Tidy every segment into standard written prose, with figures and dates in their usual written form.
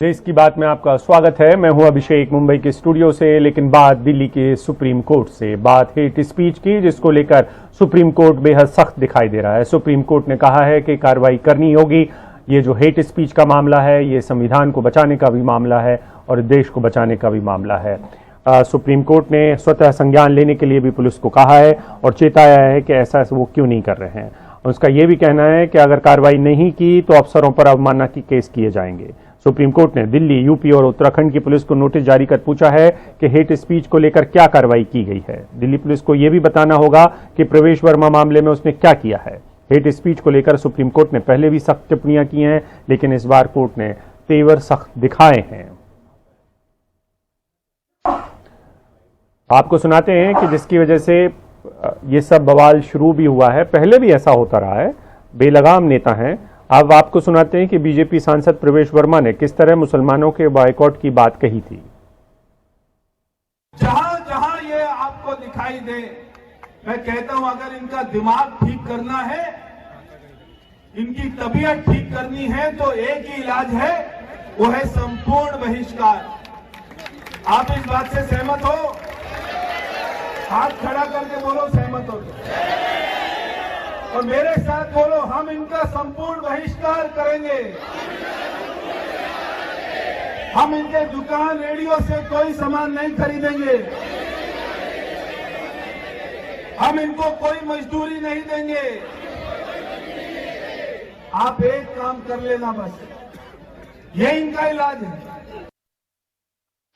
देश की बात में आपका स्वागत है। मैं हूं अभिषेक, मुंबई के स्टूडियो से। लेकिन बात दिल्ली के सुप्रीम कोर्ट से, बात हेट स्पीच की, जिसको लेकर सुप्रीम कोर्ट बेहद सख्त दिखाई दे रहा है। सुप्रीम कोर्ट ने कहा है कि कार्रवाई करनी होगी। ये जो हेट स्पीच का मामला है, ये संविधान को बचाने का भी मामला है और देश को बचाने का भी मामला है। सुप्रीम कोर्ट ने स्वतः संज्ञान लेने के लिए भी पुलिस को कहा है और चेताया है कि ऐसा वो क्यों नहीं कर रहे हैं। उसका ये भी कहना है कि अगर कार्रवाई नहीं की तो अफसरों पर अवमानना की केस किए जाएंगे। सुप्रीम कोर्ट ने दिल्ली, यूपी और उत्तराखंड की पुलिस को नोटिस जारी कर पूछा है कि हेट स्पीच को लेकर क्या कार्रवाई की गई है। दिल्ली पुलिस को यह भी बताना होगा कि प्रवेश वर्मा मामले में उसने क्या किया है। हेट स्पीच को लेकर सुप्रीम कोर्ट ने पहले भी सख्त टिप्पणियां की हैं, लेकिन इस बार कोर्ट ने तेवर सख्त दिखाए हैं। आपको सुनाते हैं कि जिसकी वजह से ये सब बवाल शुरू भी हुआ है, पहले भी ऐसा होता रहा है। बेलगाम नेता हैं। अब आपको सुनाते हैं कि बीजेपी सांसद प्रवेश वर्मा ने किस तरह मुसलमानों के बॉयकॉट की बात कही थी। जहां जहां ये आपको दिखाई दे, मैं कहता हूं अगर इनका दिमाग ठीक करना है, इनकी तबीयत ठीक करनी है, तो एक ही इलाज है, वो है संपूर्ण बहिष्कार। आप इस बात से सहमत हो? हाथ खड़ा करके बोलो सहमत हो और मेरे साथ बोलो, हम इनका संपूर्ण बहिष्कार करेंगे। हम इनके दुकान रेडियो से कोई सामान नहीं खरीदेंगे। हम इनको कोई मजदूरी नहीं देंगे। आप एक काम कर लेना, बस ये इनका इलाज है।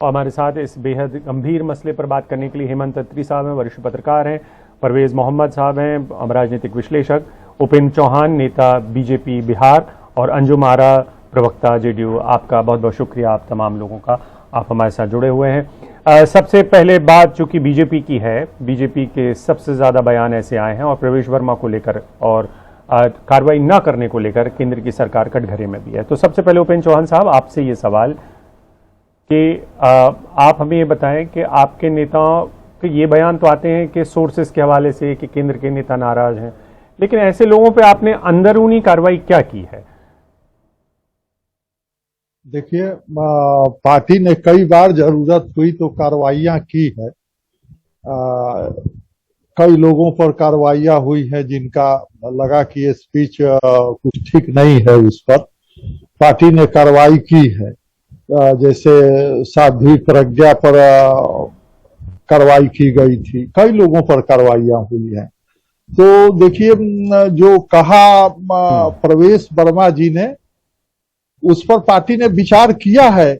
और हमारे साथ इस बेहद गंभीर मसले पर बात करने के लिए हेमंत अत्री साहब हैं, वरिष्ठ पत्रकार हैं। परवेज मोहम्मद साहब हैं, राजनीतिक विश्लेषक। उपेंद्र चौहान, नेता बीजेपी बिहार। और अंजुम आरा, प्रवक्ता जेडीयू। आपका बहुत बहुत शुक्रिया, आप तमाम लोगों का, आप हमारे साथ जुड़े हुए हैं। सबसे पहले बात चूंकि बीजेपी की है, बीजेपी के सबसे ज्यादा बयान ऐसे आए हैं और प्रवेश वर्मा को लेकर और कार्रवाई न करने को लेकर केंद्र की सरकार कटघरे में भी है। तो सबसे पहले उपेंद्र चौहान साहब, आपसे ये सवाल कि आप हमें ये बताएं कि आपके नेताओं के ये बयान तो आते हैं कि सोर्सेस के हवाले से कि केंद्र के नेता नाराज हैं, लेकिन ऐसे लोगों पे आपने अंदरूनी कार्रवाई क्या की है? देखिए, पार्टी ने कई बार जरूरत हुई तो कार्रवाइयां की है। कई लोगों पर कार्रवाइयां हुई है जिनका लगा कि ये स्पीच कुछ ठीक नहीं है, उस पर पार्टी ने कार्रवाई की है। जैसे साध्वी प्रज्ञा पर कार्रवाई की गई थी, कई लोगों पर कार्रवाइयां हुई हैं। तो देखिए, जो कहा प्रवेश वर्मा जी ने, उस पर पार्टी ने विचार किया है।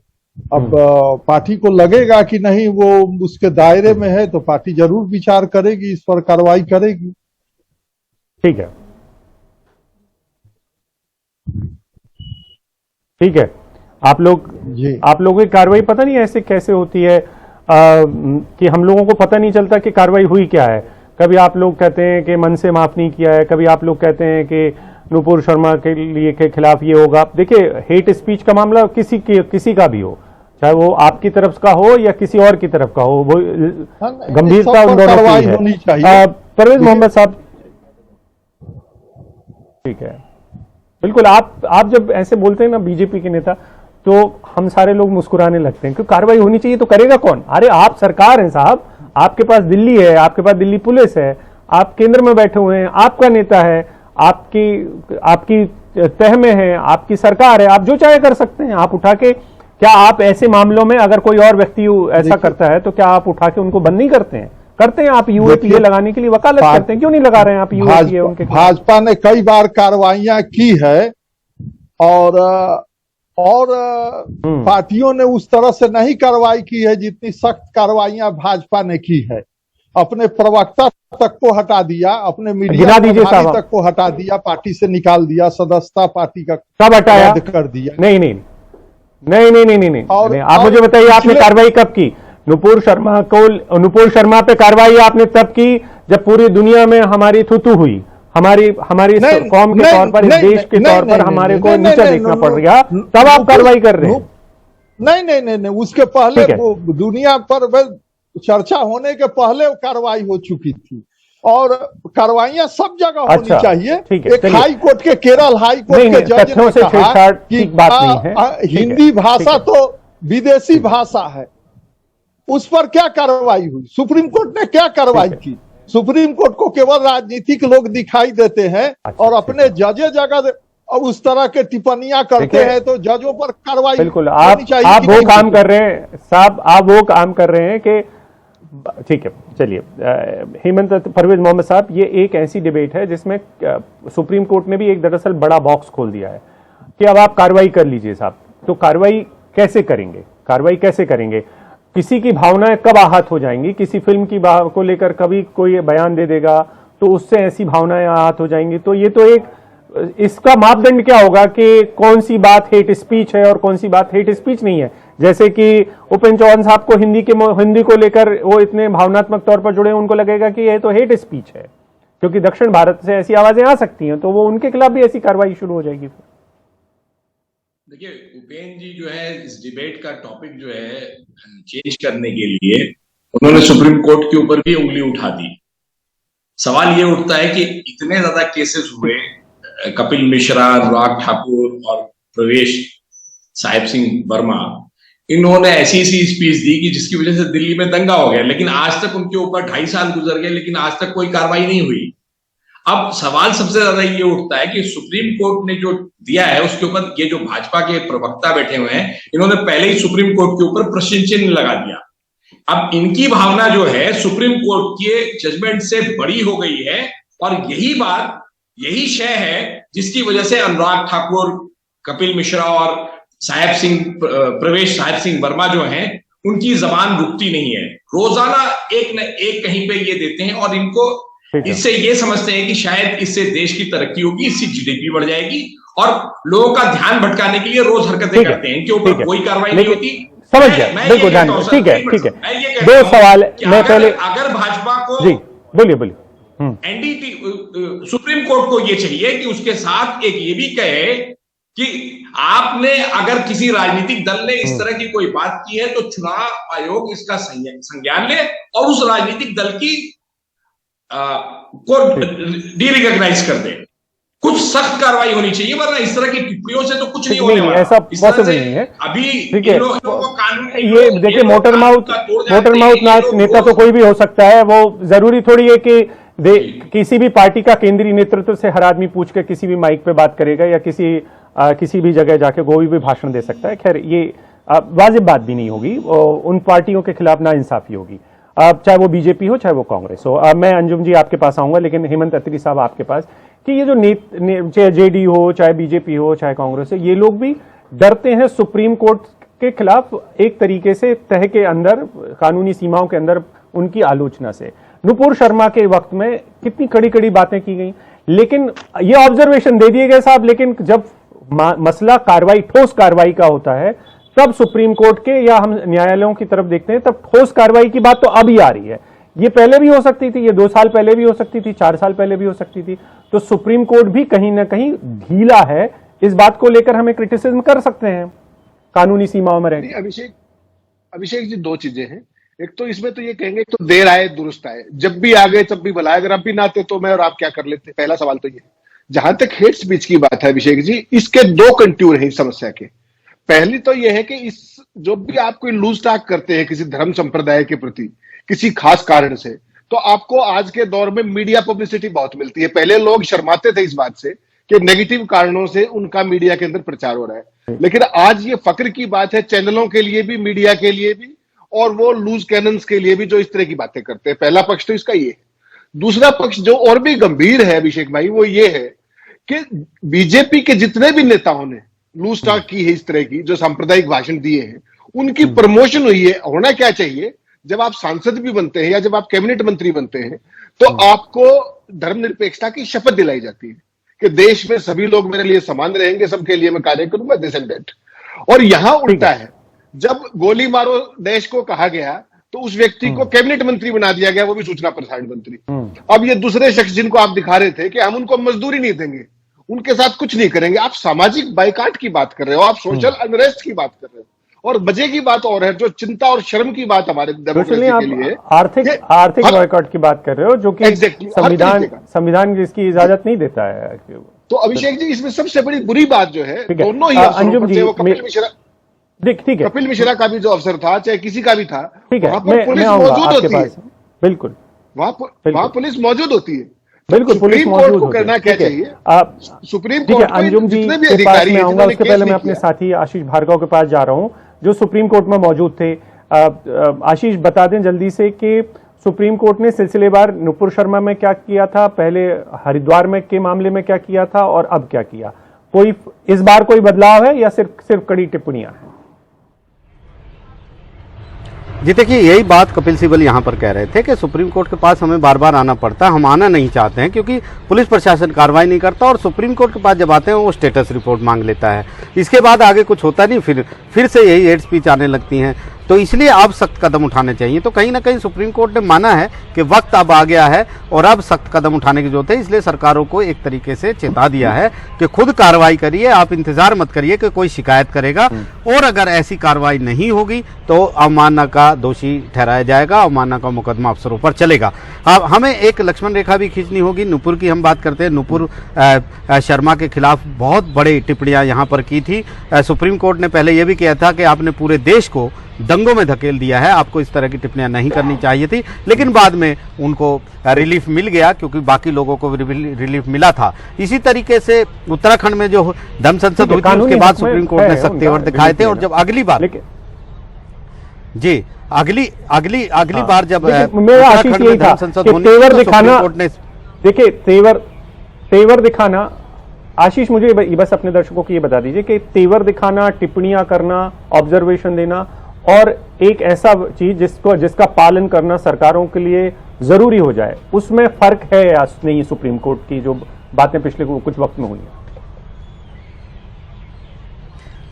अब पार्टी को लगेगा कि नहीं वो उसके दायरे में है, तो पार्टी जरूर विचार करेगी, इस पर कार्रवाई करेगी। ठीक है, ठीक है। आप लोगों की कार्रवाई पता नहीं ऐसे कैसे होती है कि हम लोगों को पता नहीं चलता कि कार्रवाई हुई क्या है। कभी आप लोग कहते हैं कि मन से माफ नहीं किया है, कभी आप लोग कहते हैं कि नुपुर शर्मा के खिलाफ ये होगा। देखिए, हेट स्पीच का मामला किसी का भी हो, चाहे वो आपकी तरफ का हो या किसी और की तरफ का हो, वो गंभीरता उन दोनों की है। परवेज मोहम्मद साहब, ठीक है, बिल्कुल। आप जब ऐसे बोलते हैं ना बीजेपी के नेता, तो हम सारे लोग मुस्कुराने लगते हैं, क्योंकि कार्रवाई होनी चाहिए तो करेगा कौन? अरे आप सरकार हैं साहब, आपके पास दिल्ली है, आपके पास दिल्ली पुलिस है, आप केंद्र में बैठे हुए हैं, आपका नेता है, आपकी तह में है, आपकी सरकार है, आप जो चाहे कर सकते हैं। आप उठा के, क्या आप ऐसे मामलों में अगर कोई और व्यक्ति ऐसा करता है तो क्या आप उठा के उनको बंद नहीं करते हैं? करते हैं। आप यूएपीए लगाने के लिए वकालत करते हैं, क्यों नहीं लगा रहे हैं आप यूएपीए उनके? भाजपा ने कई बार कार्रवाइयां की है और पार्टियों ने उस तरह से नहीं कार्रवाई की है जितनी सख्त कार्रवाइयां भाजपा ने की है। अपने प्रवक्ता तक को हटा दिया, अपने मीडिया तक को हटा दिया, पार्टी से निकाल दिया, सदस्यता पार्टी का कब हटाया? रद्द कर दिया। नहीं। आप मुझे बताइए, आपने कार्रवाई कब की? नुपुर शर्मा पे कार्रवाई आपने तब की जब पूरी दुनिया में हमारी थुतू हुई, हमारी कौम के तौर पर, इस देश के तौर पर हमारे को नीचा देखना पड़ गया, तब आप कार्रवाई कर रहे हैं। नहीं, उसके पहले दुनिया पर चर्चा होने के पहले कार्रवाई हो चुकी थी। और कार्रवाइयां सब जगह होनी अच्छा, चाहिए। ठीक है, एक चलिए। हाई कोर्ट के, केरल हाई कोर्ट के जज तथ्यों ने से कहा छेड़छाड़ कि ठीक बात नहीं है। ठीक है, हिंदी भाषा ठीक है। तो विदेशी भाषा है, उस पर क्या कार्रवाई हुई? सुप्रीम कोर्ट ने क्या कार्रवाई ठीक है। की? सुप्रीम कोर्ट को केवल राजनीतिक लोग दिखाई देते हैं अच्छा, और अपने जजे जगह अब उस तरह के टिप्पणियां करते देखिए, हैं, तो जजों पर कार्रवाई बिल्कुल होनी आप चाहिए कि वो नहीं काम होनी कर रहे हैं साहब, आप वो काम कर रहे हैं कि ठीक है। चलिए हेमंत परवेज मोहम्मद साहब, ये एक ऐसी डिबेट है जिसमें सुप्रीम कोर्ट ने भी एक दरअसल बड़ा बॉक्स खोल दिया है कि अब आप कार्रवाई कर लीजिए साहब। तो कार्रवाई कैसे करेंगे? कार्रवाई कैसे करेंगे? किसी की भावनाएं कब आहत हो जाएंगी? किसी फिल्म की को लेकर कभी कोई बयान दे देगा तो उससे ऐसी भावनाएं आहत हो जाएंगी। तो ये तो एक इसका मापदंड क्या होगा कि कौन सी बात हेट स्पीच है और कौन सी बात हेट स्पीच नहीं है? जैसे कि उपेंद्र चौहान साहब को हिंदी को लेकर वो इतने भावनात्मक तौर पर जुड़े, उनको लगेगा कि ये तो हेट स्पीच है, क्योंकि दक्षिण भारत से ऐसी आवाजें आ सकती हैं, तो वो उनके खिलाफ भी ऐसी कार्रवाई शुरू हो जाएगी। देखिए, उपेंद्र जी जो है इस डिबेट का टॉपिक जो है चेंज करने के लिए उन्होंने सुप्रीम कोर्ट के ऊपर भी उंगली उठा दी। सवाल ये उठता है कि इतने ज्यादा केसेस हुए, कपिल मिश्रा, अनुराग ठाकुर और प्रवेश साहिब सिंह वर्मा, इन्होंने ऐसी स्पीच दी कि जिसकी वजह से दिल्ली में दंगा हो गया, लेकिन आज तक उनके ऊपर 2.5 साल गुजर गए, लेकिन आज तक कोई कार्रवाई नहीं हुई। अब सवाल सबसे ज्यादा ये उठता है कि सुप्रीम कोर्ट ने जो दिया है उसके ऊपर ये जो भाजपा के प्रवक्ता बैठे हुए हैं, इन्होंने पहले ही सुप्रीम कोर्ट के ऊपर प्रश्न चिन्ह लगा दिया। अब इनकी भावना जो है सुप्रीम कोर्ट के जजमेंट से बड़ी हो गई है, और यही बात, यही शय है जिसकी वजह से अनुराग ठाकुर, कपिल मिश्रा और प्रवेश साहिब सिंह वर्मा जो हैं, उनकी जबान रुकती नहीं है। रोजाना एक न एक कहीं पे ये देते हैं, और इनको इससे ये समझते हैं कि शायद इससे देश की तरक्की होगी, इससे जीडीपी बढ़ जाएगी, और लोगों का ध्यान भटकाने के लिए रोज हरकतें करते हैं। इनके ऊपर कोई कार्रवाई नहीं होती। समझ गया, बिल्कुल ध्यान, ठीक है, ठीक है। दो सवाल मैं पहले, अगर भाजपा को, जी बोलिए बोलिए, एनडीटी सुप्रीम कोर्ट को यह चाहिए कि उसके साथ एक ये भी कहे कि आपने अगर किसी राजनीतिक दल ने इस तरह की कोई बात की है तो चुनाव आयोग इसका संज्ञान ले और उस राजनीतिक दल की को डीरिकॉग्नाइज कर दे। कुछ सख्त कार्रवाई होनी चाहिए, वरना इस तरह की टिप्पणियों से तो कुछ नहीं होने वाला। ऐसा पॉसिबल नहीं है अभी। ठीक है, कानून ये देखिए, मोटर माउथ नेता तो कोई भी हो सकता है। वो जरूरी थोड़ी है कि किसी भी पार्टी का केंद्रीय नेतृत्व से हर आदमी पूछ के किसी भी माइक पे बात करेगा या किसी भी जगह जाके कोई भी भाषण दे सकता है। खैर, ये वाजिब बात भी नहीं होगी, उन पार्टियों के खिलाफ नाइंसाफी होगी, चाहे वो बीजेपी हो चाहे वो कांग्रेस हो। मैं अंजुम जी आपके पास आऊंगा, लेकिन हेमंत अत्री साहब आपके पास, कि ये जो चाहे जेडी हो, चाहे बीजेपी हो, चाहे कांग्रेस हो, ये लोग भी डरते हैं सुप्रीम कोर्ट के खिलाफ एक तरीके से तह के अंदर, कानूनी सीमाओं के अंदर उनकी आलोचना से। नुपुर शर्मा के वक्त में कितनी कड़ी कड़ी बातें की गई, लेकिन ये ऑब्जर्वेशन दे दिए गए साहब, लेकिन जब मसला कार्रवाई, ठोस कार्रवाई का होता है, तब सुप्रीम कोर्ट के या हम न्यायालयों की तरफ देखते हैं, तब ठोस कार्रवाई की बात तो अभी आ रही है। ये पहले भी हो सकती थी, ये 2 साल पहले भी हो सकती थी, 4 साल पहले भी हो सकती थी। तो सुप्रीम कोर्ट भी कहीं ना कहीं ढीला है, इस बात को लेकर हमें क्रिटिसिज्म कर सकते हैं कानूनी सीमाओं में रह। अभिषेक जी, 2 चीजें हैं। एक तो इसमें तो ये कहेंगे तो देर आए दुरुस्त आए, जब भी आ गए तब भी भला, अगर आप भी ना आते तो मैं और आप क्या कर लेते। पहला सवाल तो ये। जहां तक हेट स्पीच की बात है अभिषेक जी, इसके 2 कंट्यूर हैं इस समस्या के। पहली तो यह है कि इस जो भी आप कोई लूज टॉक करते हैं किसी धर्म संप्रदाय के प्रति किसी खास कारण से, तो आपको आज के दौर में मीडिया पब्लिसिटी बहुत मिलती है। पहले लोग शर्माते थे इस बात से कि नेगेटिव कारणों से उनका मीडिया के अंदर प्रचार हो रहा है, लेकिन आज ये फक्र की बात है चैनलों के लिए भी, मीडिया के लिए भी, और वो लूज कैनन्स के लिए भी जो इस तरह की बातें करते हैं। पहला पक्ष तो इसका ये है। दूसरा पक्ष जो और भी गंभीर है अभिषेक भाई, वो ये है कि बीजेपी के जितने भी नेताओं ने लूज टॉक की है इस तरह की, जो सांप्रदायिक भाषण दिए हैं, उनकी प्रमोशन हुई है। होना क्या चाहिए, जब आप सांसद भी बनते हैं या जब आप कैबिनेट मंत्री बनते हैं, तो आपको धर्मनिरपेक्षता की शपथ दिलाई जाती है कि देश में सभी लोग मेरे लिए समान रहेंगे, सबके लिए मैं कार्य करूंगा, दिस एंड दैट। और यहां उल्टा है, जब गोली मारो देश को कहा गया तो उस व्यक्ति को कैबिनेट मंत्री बना दिया गया, वो भी सूचना प्रसारण मंत्री। अब ये दूसरे शख्स जिनको आप दिखा रहे थे कि हम उनको मजदूरी नहीं देंगे, उनके साथ कुछ नहीं करेंगे, आप सामाजिक बाइकाट की बात कर रहे हो, आप सोशल अनरेस्ट की बात कर रहे हो, और मजे की बात और है, जो चिंता और शर्म की बात हमारे डेमोक्रेसी के लिए, आर्थिक बॉयकॉट की बात कर रहे हो, जो कि संविधान जिसकी इजाजत नहीं देता है। तो अभिषेक जी, इसमें सबसे बड़ी बुरी बात जो है, दोनों ही अंजुम जी, वो कपिल मिश्रा, ठीक है, कपिल मिश्रा का भी जो अफसर था, चाहे किसी का भी था, ठीक है, वहां पर पुलिस मौजूद होती है, बिल्कुल, वहां पुलिस मौजूद होती है, बिल्कुल, पुलिस मौजूद को करना क्या चाहिए, सुप्रीम कोर्ट कोर्ट अंजुम जी के पास में आऊंगा, उसके पहले मैं अपने साथी आशीष भार्गव के पास जा रहा हूं, जो सुप्रीम कोर्ट में मौजूद थे। आशीष, बता दें जल्दी से कि सुप्रीम कोर्ट ने सिलसिलेवार नुपुर शर्मा में क्या किया था, पहले हरिद्वार में के मामले में क्या किया था और अब क्या किया, कोई इस बार कोई बदलाव है या सिर्फ कड़ी टिप्पणियां हैं? जी देखिए, यही बात कपिल सिब्बल यहाँ पर कह रहे थे कि सुप्रीम कोर्ट के पास हमें बार बार आना पड़ता है, हम आना नहीं चाहते हैं क्योंकि पुलिस प्रशासन कार्रवाई नहीं करता, और सुप्रीम कोर्ट के पास जब आते हैं वो स्टेटस रिपोर्ट मांग लेता है, इसके बाद आगे कुछ होता नहीं, फिर से यही हेट स्पीच आने लगती हैं। तो इसलिए अब सख्त कदम उठाने चाहिए। तो कहीं ना कहीं सुप्रीम कोर्ट ने माना है कि वक्त अब आ गया है और अब सख्त कदम उठाने की जरूरत है, इसलिए सरकारों को एक तरीके से चेता दिया है कि खुद कार्रवाई करिए, आप इंतजार मत करिए कि कोई शिकायत करेगा, और अगर ऐसी कार्रवाई नहीं होगी तो अवमानना का दोषी ठहराया जाएगा, अवमानना का मुकदमा अफसरों पर चलेगा। अब हमें एक लक्ष्मण रेखा भी खींचनी होगी। नुपुर की हम बात करते हैं, नुपुर शर्मा के खिलाफ बहुत बड़ी टिप्पणियां यहाँ पर की थी। सुप्रीम कोर्ट ने पहले यह भी किया था कि आपने पूरे देश को दंगों में धकेल दिया है, आपको इस तरह की टिप्पणियां नहीं करनी चाहिए थी, लेकिन बाद में उनको रिलीफ मिल गया क्योंकि बाकी लोगों को रिलीफ मिला था। इसी तरीके से उत्तराखंड में जो धम्म संसद हुई थी उसके बाद सुप्रीम कोर्ट ने सख्त तेवर दिखाए थे, और जब अगली बार जी अगली बार जब उत्तराखंड में धम्म संसद होनी थी तो सुप्रीम कोर्ट ने देखिए तेवर दिखाना। आशीष, मुझे बस अपने दर्शकों को ये बता दीजिए कि तेवर दिखाना, टिप्पणियां करना, ऑब्जर्वेशन देना और एक ऐसा चीज जिसका पालन करना सरकारों के लिए जरूरी हो जाए, उसमें फर्क है या नहीं? सुप्रीम कोर्ट की जो बातें पिछले कुछ वक्त में हुई हैं,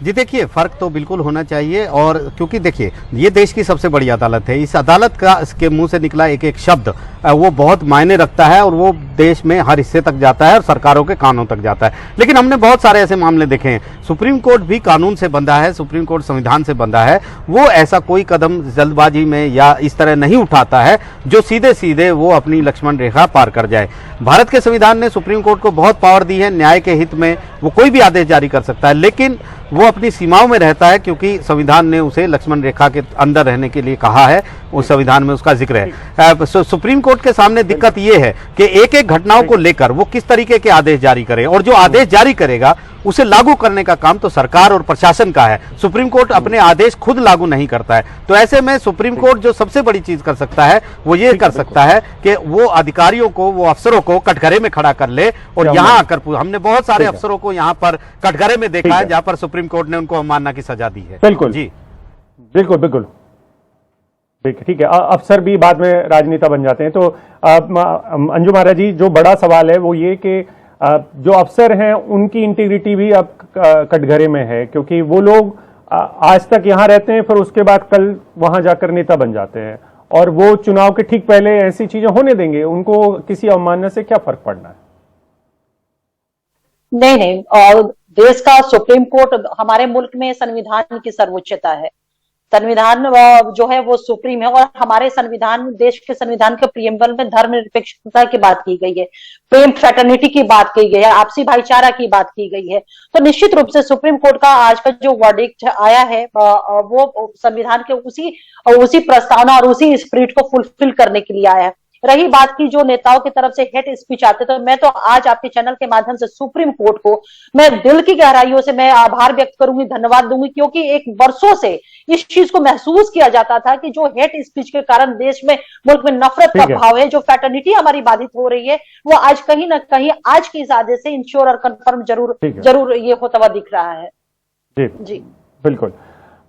जी देखिए, फर्क तो बिल्कुल होना चाहिए, और क्योंकि देखिए ये देश की सबसे बड़ी अदालत है, इस अदालत का इसके मुंह से निकला एक एक शब्द वो बहुत मायने रखता है, और वो देश में हर हिस्से तक जाता है और सरकारों के कानों तक जाता है। लेकिन हमने बहुत सारे ऐसे मामले देखे हैं, सुप्रीम कोर्ट भी कानून से बंधा है, सुप्रीम कोर्ट संविधान से बंधा है, वो ऐसा कोई कदम जल्दबाजी में या इस तरह नहीं उठाता है जो सीधे सीधे वो अपनी लक्ष्मण रेखा पार कर जाए। भारत के संविधान ने सुप्रीम कोर्ट को बहुत पावर दी है, न्याय के हित में वो कोई भी आदेश जारी कर सकता है, लेकिन वो अपनी सीमाओं में रहता है क्योंकि संविधान ने उसे लक्ष्मण रेखा के अंदर रहने के लिए कहा है, उस संविधान में उसका जिक्र है। सुप्रीम कोर्ट के सामने दिक्कत ये है कि एक एक घटनाओं को लेकर वो किस तरीके के आदेश जारी करे, और जो आदेश जारी करेगा उसे लागू करने का काम तो सरकार और प्रशासन का है। सुप्रीम कोर्ट अपने आदेश खुद लागू नहीं करता है। तो ऐसे में सुप्रीम कोर्ट जो सबसे बड़ी चीज कर सकता है वो ये कर सकता है कि वो अधिकारियों को, वो अफसरों को कटघरे में खड़ा कर ले, और यहाँ आकर हमने बहुत सारे अफसरों को यहाँ पर कटघरे में देखा है जहां पर सुप्रीम कोर्ट ने उनको अवमानना की सजा दी है। बिल्कुल जी, बिल्कुल ठीक है। अफसर भी बाद में राजनेता बन जाते हैं। तो अंजुम आरा जी, जो बड़ा सवाल है वो ये कि जो अफसर हैं उनकी इंटीग्रिटी भी अब कटघरे में है, क्योंकि वो लोग आज तक यहां रहते हैं, फिर उसके बाद कल वहां जाकर नेता बन जाते हैं, और वो चुनाव के ठीक पहले ऐसी चीजें होने देंगे? उनको किसी अवमानना से क्या फर्क पड़ना है? नहीं, और देश का सुप्रीम कोर्ट हमारे मुल्क में संविधान की सर्वोच्चता है। संविधान जो है वो सुप्रीम है, और हमारे संविधान, देश के संविधान के प्रियम्बल में धर्मनिरपेक्षता की बात की गई है, प्रेम फ्रेटर्निटी की बात की गई है, आपसी भाईचारा की बात की गई है। तो निश्चित रूप से सुप्रीम कोर्ट का आज का जो वर्डिक्ट आया है वो संविधान के उसी प्रस्तावना और उसी स्पिरिट को फुलफिल करने के लिए आया है। रही बात की जो नेताओं की तरफ से हेट स्पीच आते, तो मैं तो आज आपके चैनल के माध्यम से सुप्रीम कोर्ट को मैं दिल की गहराइयों से मैं आभार व्यक्त करूंगी, धन्यवाद दूंगी, क्योंकि एक वर्षों से इस चीज को महसूस किया जाता था कि जो हेट स्पीच के कारण देश में, मुल्क में नफरत का भाव है, जो फ्रेटर्निटी हमारी बाधित हो रही है, वो आज कहीं ना कहीं आज की इस आदेश से इंश्योर और कंफर्म जरूर ये होता हुआ दिख रहा है। जी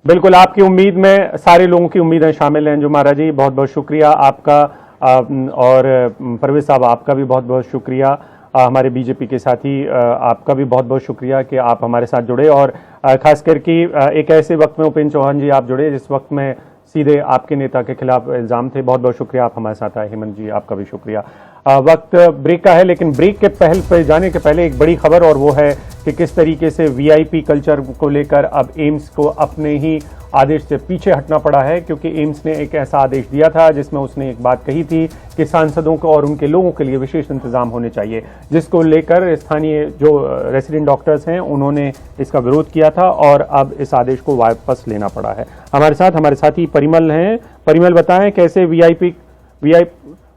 बिल्कुल आपकी उम्मीद में सारे लोगों की उम्मीदें शामिल हैं। अंजुम आरा जी, बहुत बहुत शुक्रिया आपका, और परवेज साहब आपका भी बहुत बहुत शुक्रिया, हमारे बीजेपी के साथी आपका भी बहुत बहुत शुक्रिया कि आप हमारे साथ जुड़े, और खास करके एक ऐसे वक्त में उपेंद्र चौहान जी आप जुड़े जिस वक्त में सीधे आपके नेता के खिलाफ इल्जाम थे। बहुत बहुत शुक्रिया, आप हमारे साथ आए। हेमंत जी, आपका भी शुक्रिया। वक्त ब्रेक का है, लेकिन ब्रेक के पे जाने के पहले एक बड़ी खबर, और वो है कि किस तरीके से वीआईपी कल्चर को लेकर अब एम्स को अपने ही आदेश से पीछे हटना पड़ा है, क्योंकि एम्स ने एक ऐसा आदेश दिया था जिसमें उसने एक बात कही थी कि सांसदों को और उनके लोगों के लिए विशेष इंतजाम होने चाहिए, जिसको लेकर स्थानीय जो रेसिडेंट डॉक्टर्स हैं उन्होंने इसका विरोध किया था और अब इस आदेश को वापस लेना पड़ा है। हमारे साथी परिमल हैं। परिमल, बताएं कैसे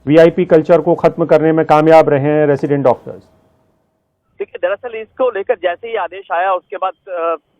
वीआईपी कल्चर को खत्म करने में कामयाब रहे हैं रेसिडेंट डॉक्टर्स? देखिए, दरअसल इसको लेकर जैसे ही आदेश आया उसके बाद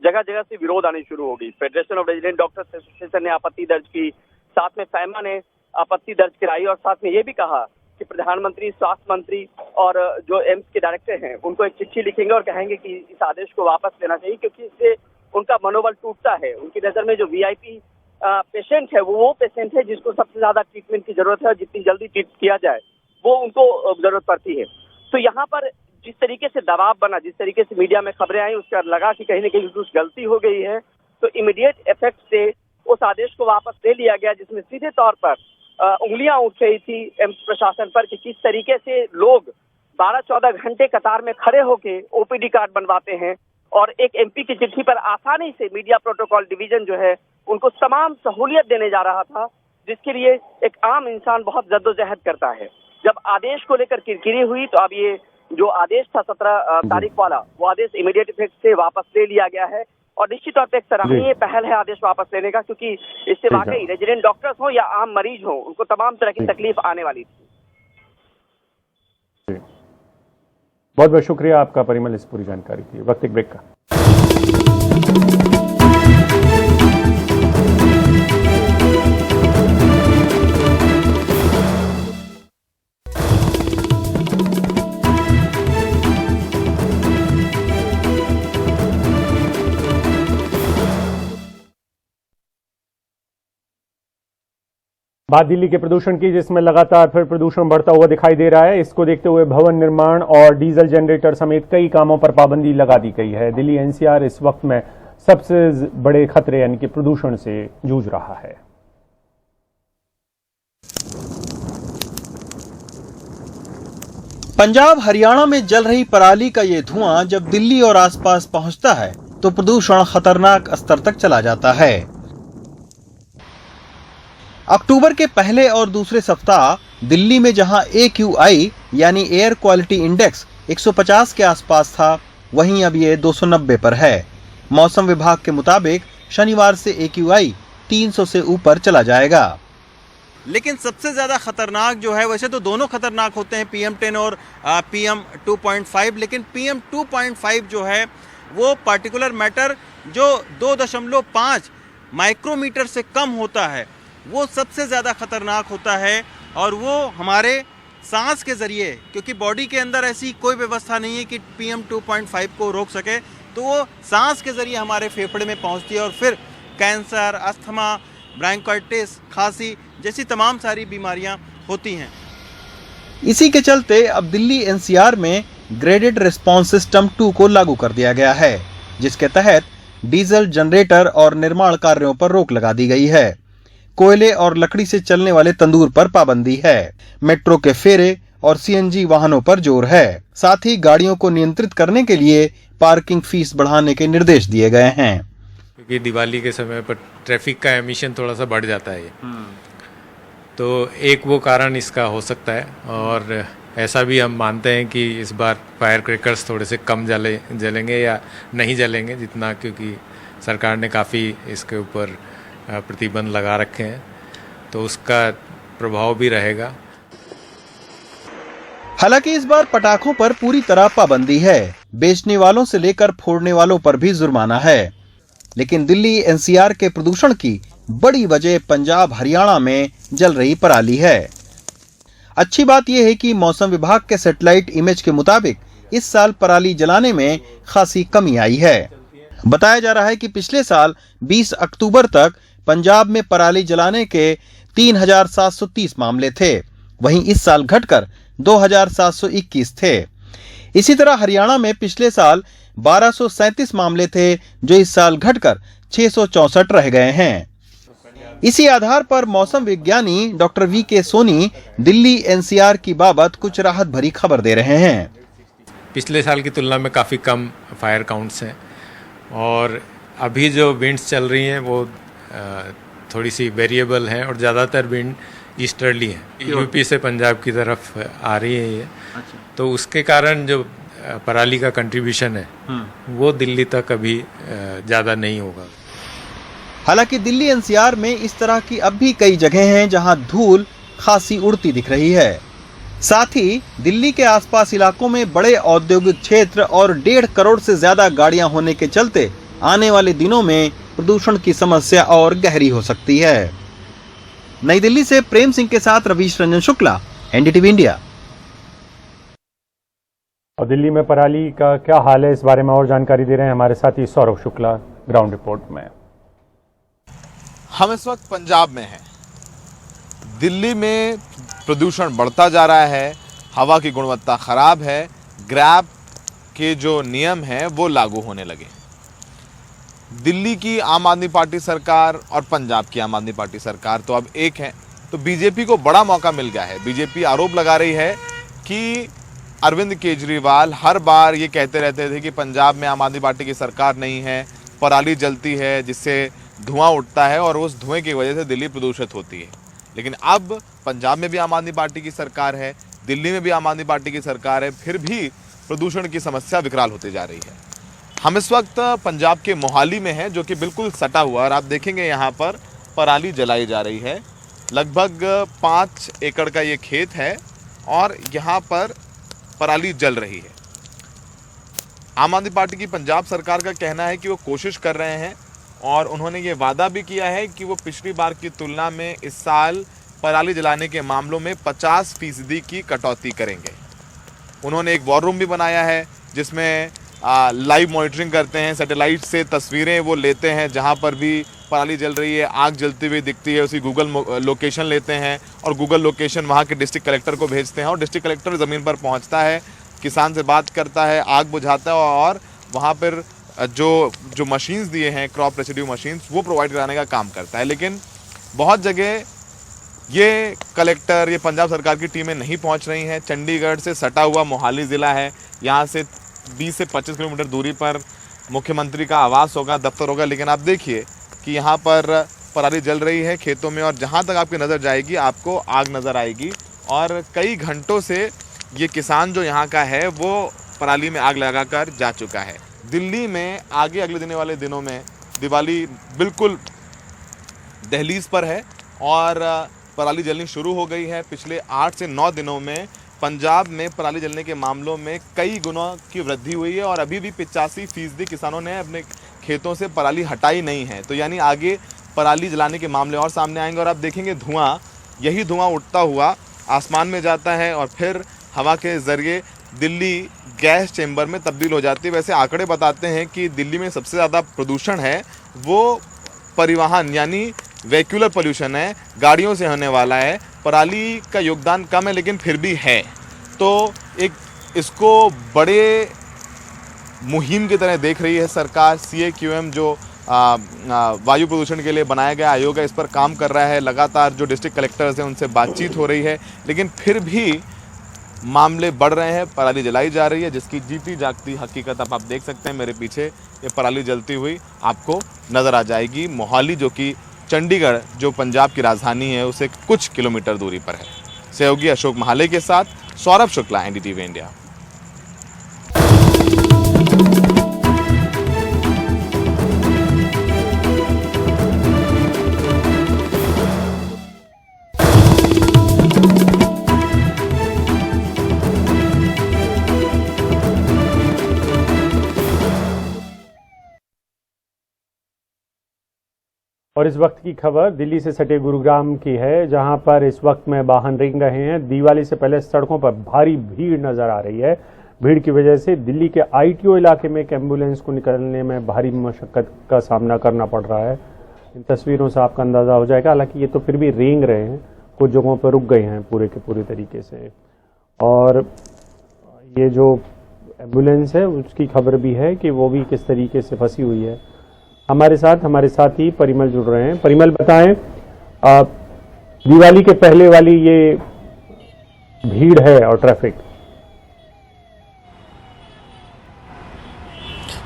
जगह जगह से विरोध आने शुरू हो गई। Federation of resident doctors association ने आपत्ति दर्ज की, साथ में फैमा ने आपत्ति दर्ज कराई और साथ में ये भी कहा कि प्रधानमंत्री, स्वास्थ्य मंत्री और जो एम्स के डायरेक्टर हैं उनको एक चिट्ठी लिखेंगे और कहेंगे कि इस आदेश को वापस लेना चाहिए, क्योंकि इससे उनका मनोबल टूटता है। उनकी नजर में जो वीआईपी पेशेंट है वो पेशेंट है जिसको सबसे ज्यादा ट्रीटमेंट की जरूरत है और जितनी जल्दी ट्रीट किया जाए वो उनको जरूरत पड़ती है। तो यहाँ पर जिस तरीके से दबाव बना, जिस तरीके से मीडिया में खबरें आई, उसका लगा कि कहीं न कहीं कुछ गलती हो गई है, तो इमीडिएट इफेक्ट से उस आदेश को वापस ले लिया गया, जिसमें सीधे तौर पर उंगलियां उठ रही थी एम्स प्रशासन पर कि किस तरीके से लोग 12-14 घंटे कतार में खड़े होके ओपीडी कार्ड बनवाते हैं और एक एमपी की चिट्ठी पर आसानी से मीडिया प्रोटोकॉल डिवीजन जो है उनको तमाम सहूलियत देने जा रहा था, जिसके लिए एक आम इंसान बहुत जद्दोजहद करता है। जब आदेश को लेकर किरकिरी हुई तो अब ये जो आदेश था 17 तारीख वाला, वो आदेश इमीडिएट इफेक्ट से वापस ले लिया गया है और निश्चित तौर पर एक सराहनीय पहल है आदेश वापस लेने का, क्योंकि इससे वाकई रेजिडेंट डॉक्टर्स हो या आम मरीज हो उनको तमाम तरह की तकलीफ आने वाली थी। बहुत बहुत शुक्रिया आपका परिमल इस पूरी जानकारी की। वक्त एक ब्रेक का। बात दिल्ली के प्रदूषण की, जिसमें लगातार फिर प्रदूषण बढ़ता हुआ दिखाई दे रहा है। इसको देखते हुए भवन निर्माण और डीजल जनरेटर समेत कई कामों पर पाबंदी लगा दी गई है। दिल्ली एनसीआर इस वक्त में सबसे बड़े खतरे यानी कि प्रदूषण से जूझ रहा है। पंजाब हरियाणा में जल रही पराली का ये धुआं जब दिल्ली और आसपास पहुंचता है तो प्रदूषण खतरनाक स्तर तक चला जाता है। अक्टूबर के पहले और दूसरे सप्ताह दिल्ली में जहां AQI यानी एयर क्वालिटी इंडेक्स 150 के आसपास था, वहीं अब ये 290 पर है। मौसम विभाग के मुताबिक शनिवार से AQI 300 से ऊपर चला जाएगा। लेकिन सबसे ज्यादा खतरनाक जो है, वैसे तो दोनों खतरनाक होते हैं, PM10 और PM2.5, लेकिन PM2.5 जो है वो पार्टिकुलर मैटर जो 2.5 माइक्रोमीटर से कम होता है वो सबसे ज़्यादा खतरनाक होता है। और वो हमारे सांस के ज़रिए, क्योंकि बॉडी के अंदर ऐसी कोई व्यवस्था नहीं है कि PM2.5 को रोक सके, तो वो सांस के ज़रिए हमारे फेफड़े में पहुंचती है और फिर कैंसर, अस्थमा, ब्रोंकाइटिस, खांसी जैसी तमाम सारी बीमारियां होती हैं। इसी के चलते अब दिल्ली NCR में ग्रेडेड रिस्पॉन्स सिस्टम 2 को लागू कर दिया गया है, जिसके तहत डीजल जनरेटर और निर्माण कार्यों पर रोक लगा दी गई है। कोयले और लकड़ी से चलने वाले तंदूर पर पाबंदी है। मेट्रो के फेरे और CNG वाहनों पर जोर है। साथ ही गाड़ियों को नियंत्रित करने के लिए पार्किंग फीस बढ़ाने के निर्देश दिए गए हैं, क्योंकि दिवाली के समय पर ट्रैफिक का एमिशन थोड़ा सा बढ़ जाता है, तो एक वो कारण इसका हो सकता है। और ऐसा भी हम मानते हैं कि इस बार फायर क्रैकर्स थोड़े से कम जलेंगे या नहीं जलेंगे जितना, क्योंकि सरकार ने काफ़ी इसके ऊपर प्रतिबंध लगा रखे हैं, तो उसका प्रभाव भी रहेगा। हालांकि इस बार पटाखों पर पूरी तरह पाबंदी है। बेचने वालों से लेकर फोड़ने वालों पर भी जुर्माना है। लेकिन दिल्ली NCR के प्रदूषण की बड़ी वजह पंजाब हरियाणा में जल रही पराली है। अच्छी बात यह है कि मौसम विभाग के सैटेलाइट इमेज के मुताबिक इस साल पराली जलाने में खासी कमी आई है। बताया जा रहा है कि पिछले साल 20 अक्टूबर तक पंजाब में पराली जलाने के 3730 मामले थे, वहीं इस साल घटकर 2721 थे। इसी तरह हरियाणा में पिछले साल 1237 मामले थे, जो इस साल घटकर 664 रह गए हैं। इसी आधार पर मौसम विज्ञानी doctor V K. Soni Delhi NCR की बाबत कुछ राहत भरी खबर दे रहे हैं। पिछले साल की तुलना में काफ़ी कम फायर काउंट्स हैं और अभी जो विंड्स चल रही हैं वो थोड़ी सी वेरिएबल हैं और ज़्यादातर विंड ईस्टर्ली हैं, यूपी से पंजाब की तरफ आ रही है ये। तो उसके कारण जो पराली का कंट्रीब्यूशन है वो दिल्ली तक अभी ज़्यादा नहीं होगा। हालांकि दिल्ली एनसीआर में इस तरह की अब भी कई जगह हैं जहां धूल खासी उड़ती दिख रही है। साथ ही दिल्ली के आसपास इलाकों में बड़े औद्योगिक क्षेत्र और 1.5 करोड़ से ज्यादा गाड़ियां होने के चलते आने वाले दिनों में प्रदूषण की समस्या और गहरी हो सकती है। नई दिल्ली से प्रेम सिंह के साथ रवीश रंजन शुक्ला, एनडीटीवी इंडिया। और दिल्ली में पराली का क्या हाल है, इस बारे में और जानकारी दे रहे हैं हमारे साथी सौरभ शुक्ला ग्राउंड रिपोर्ट में। हम इस वक्त पंजाब में हैं। दिल्ली में प्रदूषण बढ़ता जा रहा है, हवा की गुणवत्ता खराब है, ग्रैब के जो नियम हैं वो लागू होने लगे। दिल्ली की आम आदमी पार्टी सरकार और पंजाब की आम आदमी पार्टी सरकार तो अब एक है, तो बीजेपी को बड़ा मौका मिल गया है। बीजेपी आरोप लगा रही है कि अरविंद केजरीवाल हर बार ये कहते रहते थे कि पंजाब में आम आदमी पार्टी की सरकार नहीं है, पराली जलती है जिससे धुआं उठता है और उस धुएं की वजह से दिल्ली प्रदूषित होती है। लेकिन अब पंजाब में भी आम आदमी पार्टी की सरकार है, दिल्ली में भी आम आदमी पार्टी की सरकार है, फिर भी प्रदूषण की समस्या विकराल होती जा रही है। हम इस वक्त पंजाब के मोहाली में हैं, जो कि बिल्कुल सटा हुआ, और आप देखेंगे यहाँ पर पराली जलाई जा रही है। लगभग 5 एकड़ का ये खेत है और यहाँ पर पराली जल रही है। आम आदमी पार्टी की पंजाब सरकार का कहना है कि वो कोशिश कर रहे हैं और उन्होंने ये वादा भी किया है कि वो पिछली बार की तुलना में इस साल पराली जलाने के मामलों में 50% की कटौती करेंगे। उन्होंने एक वॉर रूम भी बनाया है जिसमें लाइव मॉनिटरिंग करते हैं, सैटेलाइट से तस्वीरें वो लेते हैं, जहां पर भी पराली जल रही है, आग जलती हुई दिखती है, उसी गूगल लोकेशन लेते हैं और गूगल लोकेशन वहां के डिस्ट्रिक्ट कलेक्टर को भेजते हैं और डिस्ट्रिक्ट कलेक्टर ज़मीन पर पहुंचता है, किसान से बात करता है, आग बुझाता है और वहाँ पर जो मशीन्स दिए हैं, क्रॉप रेसिड्यू मशीन्स, वो प्रोवाइड कराने का काम करता है। लेकिन बहुत जगह ये कलेक्टर, ये पंजाब सरकार की टीमें नहीं पहुंच रही हैं। चंडीगढ़ से सटा हुआ मोहाली ज़िला है, यहाँ से 20 से 25 किलोमीटर दूरी पर मुख्यमंत्री का आवास होगा, दफ्तर होगा, लेकिन आप देखिए कि यहाँ पर पराली जल रही है खेतों में और जहाँ तक आपकी नज़र जाएगी आपको आग नज़र आएगी। और कई घंटों से ये किसान जो यहाँ का है वो पराली में आग लगाकर जा चुका है। दिल्ली में आगे अगले दिने वाले दिनों में दिवाली बिल्कुल दहलीज पर है और पराली जलनी शुरू हो गई है। पिछले 8 से 9 दिनों में पंजाब में पराली जलने के मामलों में कई गुना की वृद्धि हुई है और अभी भी 85% किसानों ने अपने खेतों से पराली हटाई नहीं है। तो यानी आगे पराली जलाने के मामले और सामने आएंगे और आप देखेंगे धुआं, यही धुआं उठता हुआ आसमान में जाता है और फिर हवा के ज़रिए दिल्ली गैस चेंबर में तब्दील हो जाती है। वैसे आंकड़े बताते हैं कि दिल्ली में सबसे ज़्यादा प्रदूषण है वो परिवहन यानी वेहिकुलर पोल्यूशन है, गाड़ियों से होने वाला है। पराली का योगदान कम है लेकिन फिर भी है। तो एक इसको बड़े मुहिम की तरह देख रही है सरकार। CAQM जो वायु प्रदूषण के लिए बनाया गया आयोग है, इस पर काम कर रहा है। लगातार जो डिस्ट्रिक्ट कलेक्टर्स हैं उनसे बातचीत हो रही है, लेकिन फिर भी मामले बढ़ रहे हैं। पराली जलाई जा रही है जिसकी जीती जागती हकीकत अब आप देख सकते हैं। मेरे पीछे ये पराली जलती हुई आपको नज़र आ जाएगी। मोहाली जो कि चंडीगढ़ जो पंजाब की राजधानी है उसे कुछ किलोमीटर दूरी पर है। सहयोगी अशोक महाले के साथ सौरभ शुक्ला, एनडीटीवी इंडिया। और इस वक्त की खबर दिल्ली से सटे गुरुग्राम की है, जहां पर इस वक्त में वाहन रेंग रहे हैं। दिवाली से पहले सड़कों पर भारी भीड़ नजर आ रही है। भीड़ की वजह से दिल्ली के ITO इलाके में एक एम्बुलेंस को निकलने में भारी मशक्कत का सामना करना पड़ रहा है। इन तस्वीरों से आपका अंदाजा हो जाएगा। हालांकि ये तो फिर भी रेंग रहे हैं, कुछ जगहों पर रुक गए हैं पूरे के पूरे तरीके से। और ये जो एम्बुलेंस है उसकी खबर भी है कि वो भी किस तरीके से फंसी हुई है। हमारे साथी परिमल जुड़ रहे हैं। परिमल, बताएं दिवाली के पहले वाली ये भीड़ है और ट्रैफिक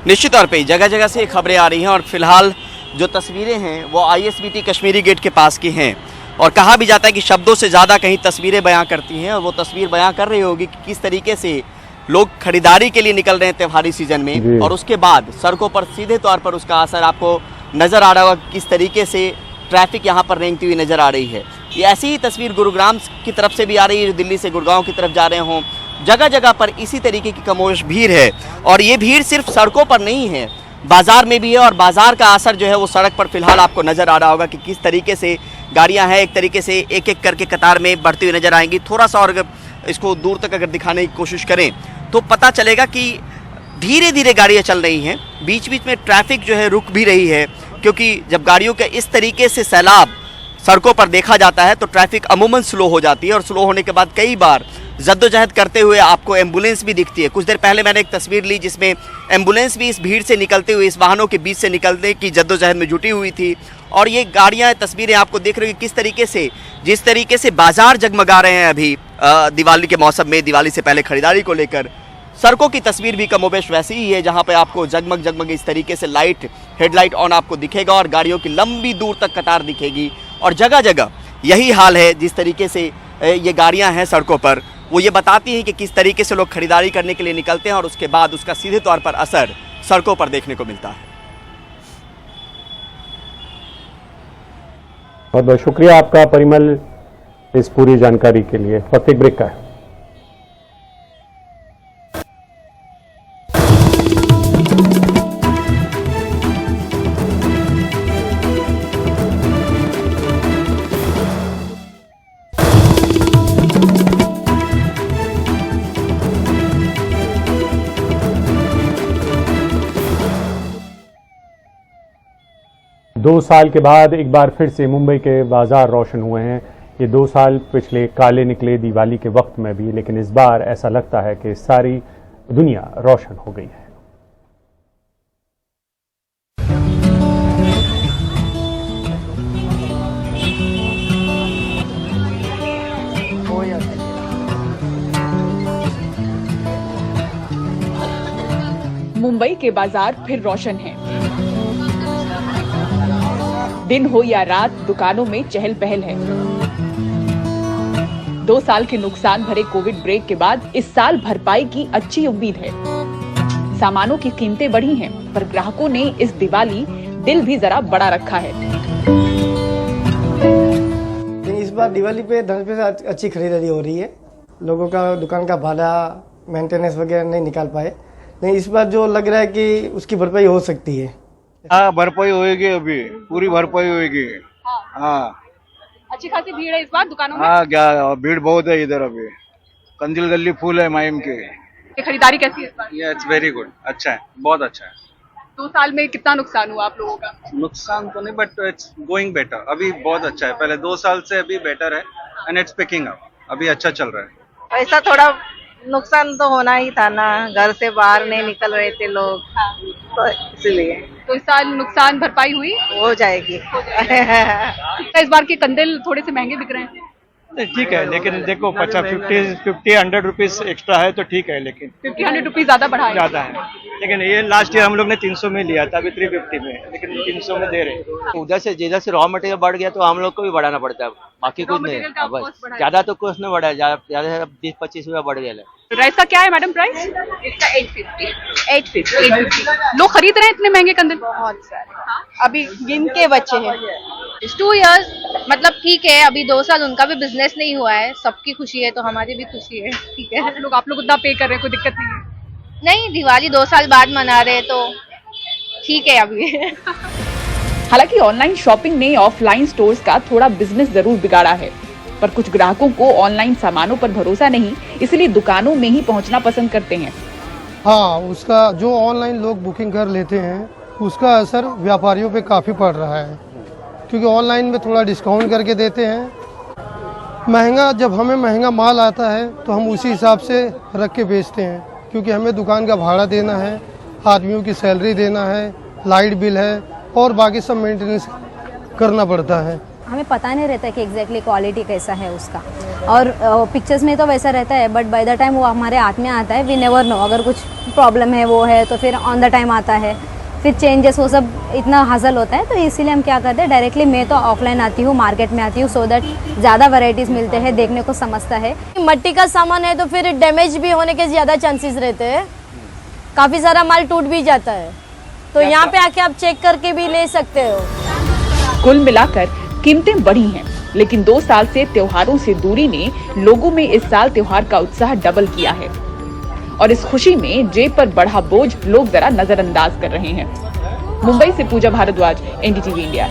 निश्चित तौर पे जगह जगह से खबरें आ रही हैं और फिलहाल जो तस्वीरें हैं वो ISBT कश्मीरी गेट के पास की हैं और कहा भी जाता है कि शब्दों से ज़्यादा कहीं तस्वीरें बयां करती हैं और वो तस्वीर बयां कर रही होगी कि किस तरीके से लोग खरीदारी के लिए निकल रहे हैं त्योहारी सीजन में और उसके बाद सड़कों पर सीधे तौर पर उसका असर आपको नज़र आ रहा होगा किस तरीके से ट्रैफिक यहाँ पर रेंगती हुई नज़र आ रही है। ये ऐसी ही तस्वीर गुरुग्राम की तरफ से भी आ रही है, जो दिल्ली से गुड़गांव की तरफ जा रहे हों। जगह जगह पर इसी तरीके की कमोश भीड़ है और ये भीड़ सिर्फ सड़कों पर नहीं है, बाजार में भी है और बाजार का असर जो है वो सड़क पर फिलहाल आपको नज़र आ रहा होगा कि किस तरीके से गाड़ियाँ हैं एक तरीके से एक एक करके कतार में बढ़ती हुई नज़र आएंगी। थोड़ा सा और इसको दूर तक अगर दिखाने की कोशिश करें तो पता चलेगा कि धीरे धीरे गाड़ियाँ चल रही हैं, बीच बीच में ट्रैफिक जो है रुक भी रही है, क्योंकि जब गाड़ियों के इस तरीके से सैलाब सड़कों पर देखा जाता है तो ट्रैफिक अमूमन स्लो हो जाती है और स्लो होने के बाद कई बार जद्दोजहद करते हुए आपको एम्बुलेंस भी दिखती है। कुछ देर पहले मैंने एक तस्वीर ली जिसमें एम्बुलेंस भी इस भीड़ से निकलते हुए, इस वाहनों के बीच से निकलने की जद्दोजहद में जुटी हुई थी और ये गाड़ियाँ, तस्वीरें आपको देख रही हैं किस तरीके से, जिस तरीके से बाजार जगमगा रहे हैं अभी दिवाली के मौसम में, दिवाली से पहले खरीदारी को लेकर। सड़कों की तस्वीर भी कमोबेश वैसी ही है, जहाँ पे आपको जगमग जगमग इस तरीके से लाइट, हेडलाइट ऑन आपको दिखेगा और गाड़ियों की लंबी दूर तक कतार दिखेगी और जगह जगह यही हाल है। जिस तरीके से ये गाड़ियाँ हैं सड़कों पर, वो ये बताती हैं कि किस तरीके से लोग खरीदारी करने के लिए निकलते हैं और उसके बाद उसका सीधे तौर पर असर सड़कों पर देखने को मिलता है। बहुत बहुत शुक्रिया आपका परिमल इस पूरी जानकारी के लिए। वक्त एक ब्रेक का है। दो साल के बाद एक बार फिर से मुंबई के बाजार रोशन हुए हैं। ये 2 साल पिछले काले निकले दिवाली के वक्त में भी, लेकिन इस बार ऐसा लगता है कि सारी दुनिया रोशन हो गई है। मुंबई के बाजार फिर रोशन हैं। दिन हो या रात, दुकानों में चहल पहल है। 2 साल के नुकसान भरे कोविड ब्रेक के बाद इस साल भरपाई की अच्छी उम्मीद है। सामानों की कीमतें बढ़ी हैं, पर ग्राहकों ने इस दिवाली दिल भी जरा बड़ा रखा है। इस बार दिवाली पे 10% अच्छी खरीदारी हो रही है। लोगों का दुकान का भाड़ा, मेंटेनेंस वगैरह नहीं निकाल पाए, नहीं इस बार जो लग रहा है कि उसकी भरपाई हो सकती है। हाँ, भरपाई होएगी, अभी पूरी भरपाई होएगी। हाँ, अच्छी खासी भीड़ है इस बार दुकानों में। हाँ, क्या भीड़ बहुत है इधर, अभी कंदिल गली फुल है माइम के। ये खरीदारी कैसी है इस बार? ये इट्स वेरी गुड, अच्छा है, बहुत अच्छा है। 2 साल में कितना नुकसान हुआ आप लोगों का? नुकसान तो नहीं, बट इट्स गोइंग बेटर, अभी बहुत अच्छा है। पहले 2 साल से अभी बेटर है एंड इट्स पिकिंग अप, अभी अच्छा चल रहा है। ऐसा थोड़ा नुकसान तो होना ही था ना, घर से बाहर नहीं निकल रहे थे लोग, तो इसलिए। तो इस साल नुकसान भरपाई हुई? हो जाएगी। इस बार के कंदिल थोड़े से महंगे बिक रहे हैं। ठीक है, लेकिन देखो 50-100 रुपीज एक्स्ट्रा है तो ठीक है, लेकिन 50-100 रुपीज ज्यादा बढ़ाए, ज्यादा है। लेकिन ये लास्ट ईयर हम लोग ने 300 में लिया था, अभी 350 में, लेकिन 300 में दे रहे। उधर से जिधर से रॉ मटेरियल बढ़ गया तो हम लोग को भी बढ़ाना पड़ता है, बाकी कुछ नहीं। बस ज्यादा तो कुछ नहीं बढ़ा, ज्यादा 20-25 रुपया बढ़ गया है। राइस का क्या है मैडम प्राइस? इसका 850। लोग खरीद रहे हैं इतने महंगे कंदिल? बहुत सारे, अभी गिन के बच्चे हैं। 2 इयर्स मतलब ठीक है, अभी 2 साल उनका भी बिजनेस नहीं हुआ है, सबकी खुशी है तो हमारी भी खुशी है। ठीक है, आप लोग उतना पे कर रहे हैं, कोई दिक्कत नहीं है? नहीं, दिवाली 2 साल बाद मना रहे तो ठीक है अभी। हालांकि ऑनलाइन शॉपिंग ने ऑफलाइन स्टोर्स का थोड़ा बिजनेस जरूर बिगाड़ा है, पर कुछ ग्राहकों को ऑनलाइन सामानों पर भरोसा नहीं, इसलिए दुकानों में ही पहुंचना पसंद करते हैं। हाँ, उसका जो ऑनलाइन लोग बुकिंग कर लेते हैं उसका असर व्यापारियों पे काफ़ी पड़ रहा है, क्योंकि ऑनलाइन में थोड़ा डिस्काउंट करके देते हैं। महंगा, जब हमें महंगा माल आता है तो हम उसी हिसाब से रख के बेचते हैं, क्योंकि हमें दुकान का भाड़ा देना है, आदमियों की सैलरी देना है, लाइट बिल है और बाकी सब मेंटेनेंस करना पड़ता है। हमें पता नहीं रहता कि एग्जैक्टली क्वालिटी कैसा है उसका, और पिक्चर्स में तो वैसा रहता है, बट बाय द टाइम वो हमारे हाथ में आता है वी नेवर नो, अगर कुछ प्रॉब्लम है वो है तो फिर ऑन द टाइम आता है, फिर चेंजेस वो सब इतना हासिल होता है। तो इसीलिए हम क्या करते हैं, डायरेक्टली मैं तो ऑफलाइन आती हूँ, मार्केट में आती हूँ, सो दैट ज़्यादा वैरायटीज़ मिलते हैं, देखने को समझता है। मट्टी का सामान है तो फिर डैमेज भी होने के ज़्यादा चांसेस रहते हैं, काफ़ी सारा माल टूट भी जाता है, तो यहाँ पे आके आप चेक करके भी ले सकते हो। कुल मिलाकर कीमतें बढ़ी हैं, लेकिन 2 साल से त्योहारों से दूरी ने लोगों में इस साल त्योहार का उत्साह डबल किया है, और इस खुशी में जेब पर बढ़ा बोझ लोग जरा नजरअंदाज कर रहे हैं। मुंबई से पूजा भारद्वाज, एनडीटीवी इंडिया।